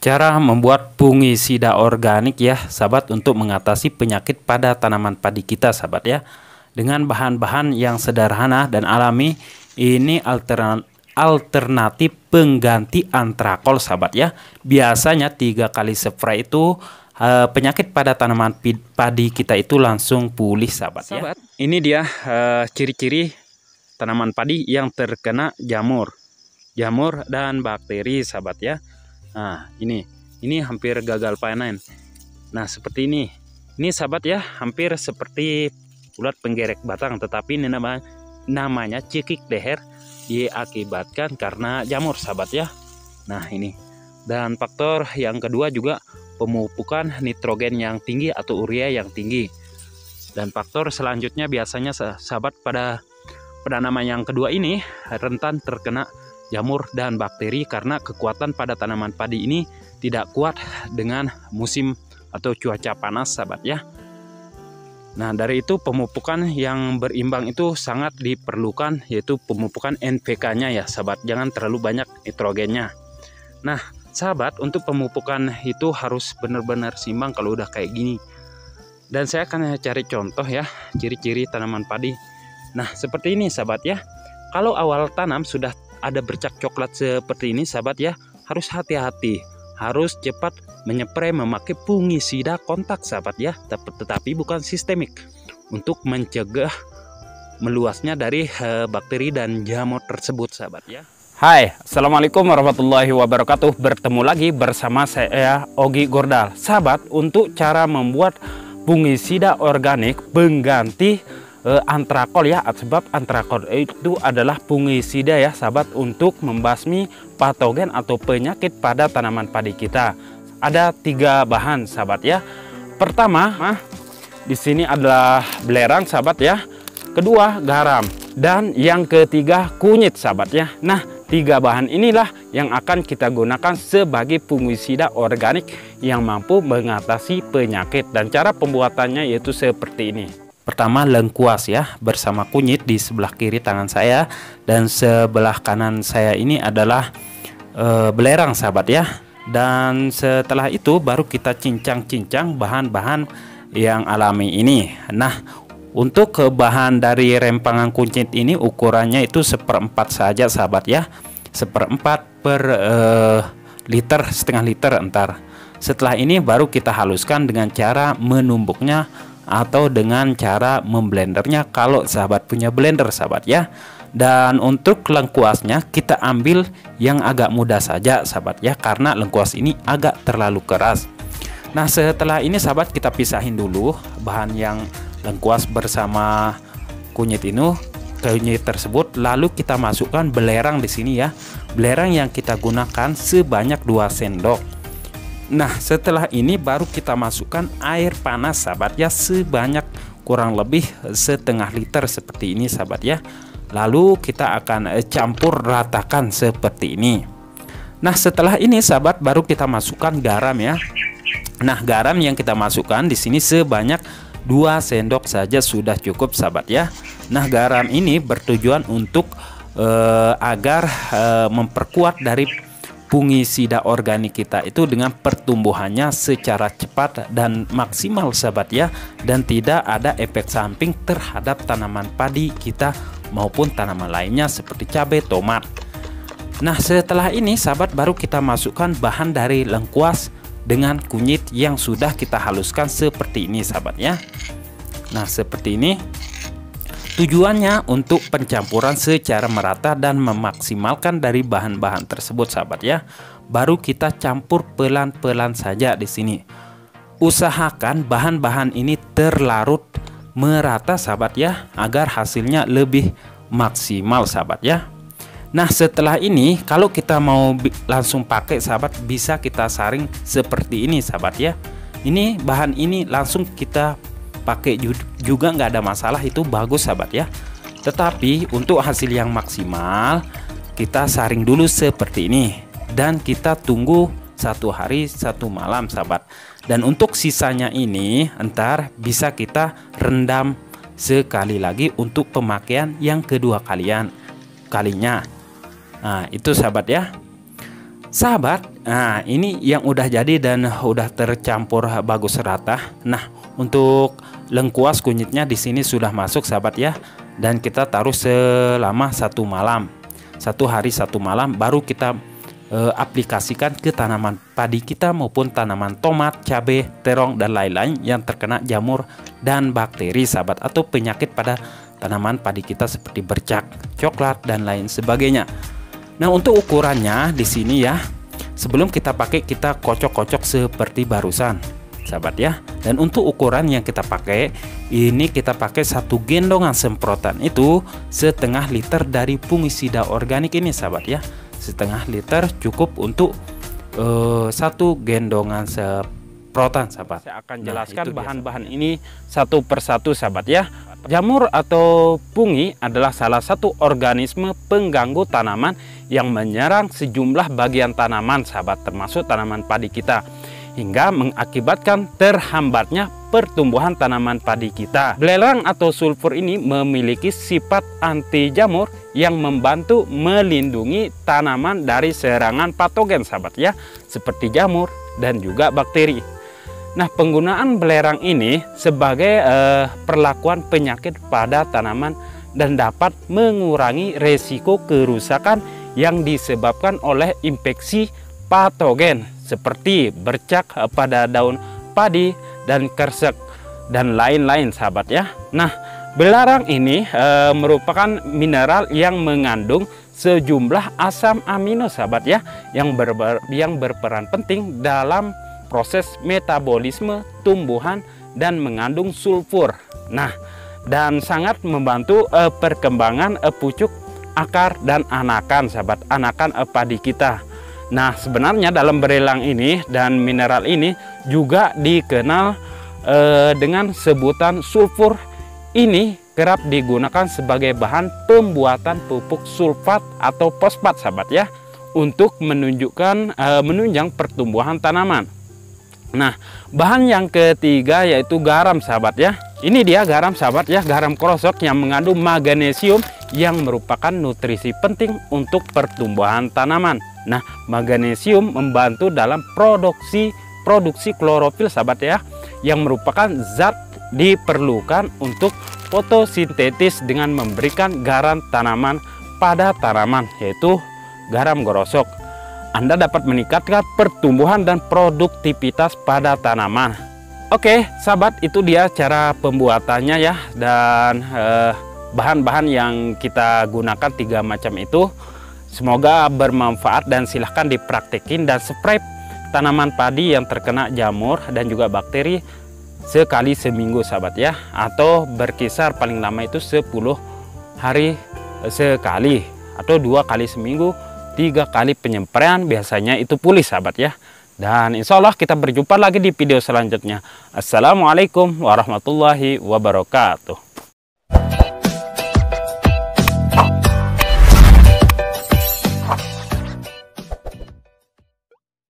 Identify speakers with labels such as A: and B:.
A: Cara membuat fungisida organik ya sahabat, untuk mengatasi penyakit pada tanaman padi kita sahabat ya, dengan bahan-bahan yang sederhana dan alami. Ini alternatif pengganti antrakol sahabat ya. Biasanya 3 kali spray itu penyakit pada tanaman padi kita itu langsung pulih sahabat ya. Ini dia ciri-ciri tanaman padi yang terkena jamur dan bakteri sahabat ya. Nah, ini hampir gagal panen. Nah, seperti ini. Ini sahabat ya, hampir seperti ulat penggerek batang, tetapi ini namanya cekik leher, diakibatkan karena jamur sahabat ya. Nah, ini. Dan faktor yang kedua juga pemupukan nitrogen yang tinggi atau urea yang tinggi. Dan faktor selanjutnya biasanya sahabat pada nama yang kedua ini rentan terkena jamur dan bakteri karena kekuatan pada tanaman padi ini tidak kuat dengan musim atau cuaca panas sahabat ya. Nah, dari itu pemupukan yang berimbang itu sangat diperlukan, yaitu pemupukan NPK-nya ya sahabat, jangan terlalu banyak nitrogennya. Nah sahabat, untuk pemupukan itu harus benar-benar seimbang kalau udah kayak gini. Dan saya akan cari contoh ya ciri-ciri tanaman padi. Nah, seperti ini sahabat ya. Kalau awal tanam sudah ada bercak coklat seperti ini sahabat ya, harus hati-hati, harus cepat menyepray memakai fungisida kontak sahabat ya, tetapi bukan sistemik, untuk mencegah meluasnya dari bakteri dan jamur tersebut sahabat ya. Hai, assalamualaikum warahmatullahi wabarakatuh. Bertemu lagi bersama saya Ogi Gordal sahabat, untuk cara membuat fungisida organik pengganti antrakol ya. Sebab antrakol itu adalah fungisida ya sahabat, untuk membasmi patogen atau penyakit pada tanaman padi kita. Ada 3 bahan sahabat ya. Pertama, di sini adalah belerang sahabat ya. Kedua, garam, dan yang ketiga kunyit sahabat ya. Nah, 3 bahan inilah yang akan kita gunakan sebagai fungisida organik yang mampu mengatasi penyakit. Dan cara pembuatannya yaitu seperti ini. Pertama, lengkuas ya bersama kunyit di sebelah kiri tangan saya, dan sebelah kanan saya ini adalah belerang sahabat ya. Dan setelah itu baru kita cincang-cincang bahan-bahan yang alami ini. Nah, untuk bahan dari rempangan kunyit ini ukurannya itu 1/4 saja sahabat ya, 1/4 per setengah liter entar. Setelah ini baru kita haluskan dengan cara menumbuknya atau dengan cara memblendernya kalau sahabat punya blender sahabat ya. Dan untuk lengkuasnya kita ambil yang agak mudah saja sahabat ya, karena lengkuas ini agak terlalu keras. Nah, setelah ini sahabat kita pisahin dulu bahan yang lengkuas bersama kunyit tersebut, lalu kita masukkan belerang di sini ya. Belerang yang kita gunakan sebanyak 2 sendok. Nah, setelah ini baru kita masukkan air panas sahabat ya, sebanyak kurang lebih setengah liter seperti ini sahabat ya. Lalu kita akan campur ratakan seperti ini. Nah, setelah ini sahabat baru kita masukkan garam ya. Nah, garam yang kita masukkan di sini sebanyak 2 sendok saja sudah cukup sahabat ya. Nah, garam ini bertujuan untuk agar memperkuat dari fungisida organik kita itu dengan pertumbuhannya secara cepat dan maksimal sahabat ya, dan tidak ada efek samping terhadap tanaman padi kita maupun tanaman lainnya seperti cabai, tomat. Nah, setelah ini sahabat baru kita masukkan bahan dari lengkuas dengan kunyit yang sudah kita haluskan seperti ini sahabat ya. Nah, seperti ini. Tujuannya untuk pencampuran secara merata dan memaksimalkan dari bahan-bahan tersebut sahabat ya. Baru kita campur pelan-pelan saja di sini. Usahakan bahan-bahan ini terlarut merata sahabat ya, agar hasilnya lebih maksimal sahabat ya. Nah, setelah ini kalau kita mau langsung pakai sahabat, bisa kita saring seperti ini sahabat ya. Ini bahan ini langsung kita pakai juga nggak ada masalah, itu bagus sahabat ya. Tetapi untuk hasil yang maksimal kita saring dulu seperti ini, dan kita tunggu 1 hari 1 malam sahabat. Dan untuk sisanya ini entar bisa kita rendam sekali lagi untuk pemakaian yang kedua kalinya. Nah, itu sahabat ya. Sahabat, nah ini yang udah jadi dan udah tercampur bagus rata. Nah, untuk lengkuas kunyitnya di sini sudah masuk sahabat ya. Dan kita taruh selama 1 malam. 1 hari 1 malam baru kita aplikasikan ke tanaman padi kita maupun tanaman tomat, cabai, terong dan lain-lain yang terkena jamur dan bakteri sahabat, atau penyakit pada tanaman padi kita seperti bercak, coklat dan lain sebagainya. Nah, untuk ukurannya di sini ya, sebelum kita pakai kita kocok-kocok seperti barusan, sahabat ya. Dan untuk ukuran yang kita pakai, ini kita pakai 1 gendongan semprotan itu setengah liter dari fungisida organik ini, sahabat ya. Setengah liter cukup untuk 1 gendongan semprotan, sahabat. Saya akan jelaskan bahan-bahan ini satu persatu, sahabat ya. Jamur atau fungi adalah salah satu organisme pengganggu tanaman yang menyerang sejumlah bagian tanaman, sahabat, termasuk tanaman padi kita, hingga mengakibatkan terhambatnya pertumbuhan tanaman padi kita. Belerang atau sulfur ini memiliki sifat anti jamur yang membantu melindungi tanaman dari serangan patogen, sahabat ya, seperti jamur dan juga bakteri. Nah, penggunaan belerang ini sebagai perlakuan penyakit pada tanaman dan dapat mengurangi resiko kerusakan yang disebabkan oleh infeksi patogen seperti bercak pada daun padi dan kersek dan lain-lain, sahabat ya. Nah, belerang ini merupakan mineral yang mengandung sejumlah asam amino, sahabat ya, yang berperan penting dalam proses metabolisme tumbuhan dan mengandung sulfur. Nah, dan sangat membantu perkembangan pucuk, akar dan anakan, sahabat, anakan padi kita. Nah, sebenarnya dalam belerang ini dan mineral ini juga dikenal dengan sebutan sulfur. Ini kerap digunakan sebagai bahan pembuatan pupuk sulfat atau fosfat, sahabat ya, untuk menunjang pertumbuhan tanaman. Nah, bahan yang ketiga yaitu garam, sahabat ya. Ini dia garam, sahabat ya, garam krosok yang mengandung magnesium yang merupakan nutrisi penting untuk pertumbuhan tanaman. Nah, magnesium membantu dalam produksi klorofil, sahabat ya, yang merupakan zat diperlukan untuk fotosintesis dengan memberikan garam tanaman pada tanaman, yaitu garam krosok. Anda dapat meningkatkan pertumbuhan dan produktivitas pada tanaman. Oke, sahabat, itu dia cara pembuatannya ya, dan bahan-bahan yang kita gunakan 3 macam itu. Semoga bermanfaat dan silahkan dipraktekin dan spray tanaman padi yang terkena jamur dan juga bakteri sekali seminggu, sahabat ya, atau berkisar paling lama itu 10 hari sekali, atau 2 kali seminggu, 3 kali penyempraian biasanya itu pulih, sahabat ya. Dan insya Allah kita berjumpa lagi di video selanjutnya. Assalamualaikum warahmatullahi wabarakatuh.